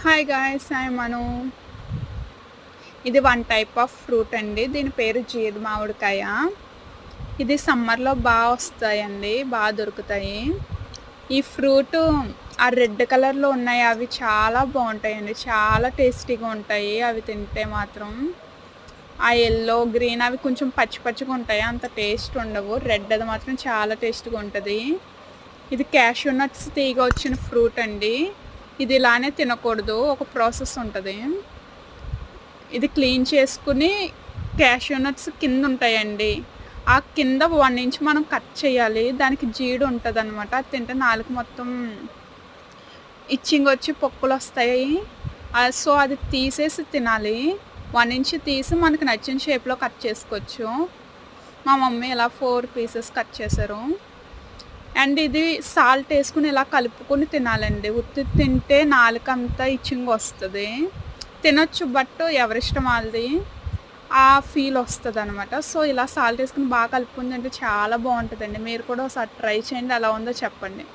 Hi guys, I మను. ఇది one type of fruit అండి. దీని పేరు జీడి మామిడికాయ. ఇది సమ్మర్‌లో వస్తాయండి. దొరుకుతాయి. ఈ ఫ్రూటు ఆ రెడ్ కలర్‌లో ఉన్నాయి. అవి చాలా బావుంటాయండి. చాలా టేస్టీగా ఉంటాయి అవి తింటే మాత్రం. ఆ యెల్లో, గ్రీన్ అవి కొంచెం పచ్చి పచ్చిగా ఉంటాయి. అంత టేస్ట్ ఉండవు. రెడ్ అది మాత్రం చాలా టేస్ట్‌గా ఉంటది. ఇది క్యాష్యూ నట్స్ తీగ వచ్చిన ఫ్రూట్ అండి. ఇది ఇలానే తినకూడదు. ఒక ప్రాసెస్ ఉంటది. ఇది క్లీన్ చేసుకొని క్యాష్యూ నట్స్ కింద ఉంటాయండి. ఆ కింద 1 ఇంచ్ మనం కట్ చేయాలి. దానికి జీడి ఉంటదనమాట. అది తింటే నాలుక మొత్తం ఇచ్చింగ్ వచ్చి పొక్కులొస్తాయి. సో, అది తీసేసి తినాలి. 1 ఇంచ్ తీసి మనకు నచ్చిన షేప్‌లో కట్ చేసుకోవచ్చు. మా మమ్మీ ఇలా 4 పీసెస్ కట్ చేశారు. అండ్ ఇది సాల్ట్ ఏసుకొని ఇలా కలుపుకొని తినాలండి. ఉత్తిది తింటే నాలుకంతా ఇచ్చింగ్ వస్తది. తినొచ్చు, బట్ ఎవరిష్టం ఆళ్ళది. ఆ ఫీల్ వస్తదనమాట. సో, ఇలా సాల్ట్ ఏసుకొని కలుపుకొని తింటే చాలా బావుంటదండి. మీరు కూడా ఒకసారి ట్రై చేయండి. ఎలా ఉందో చెప్పండి.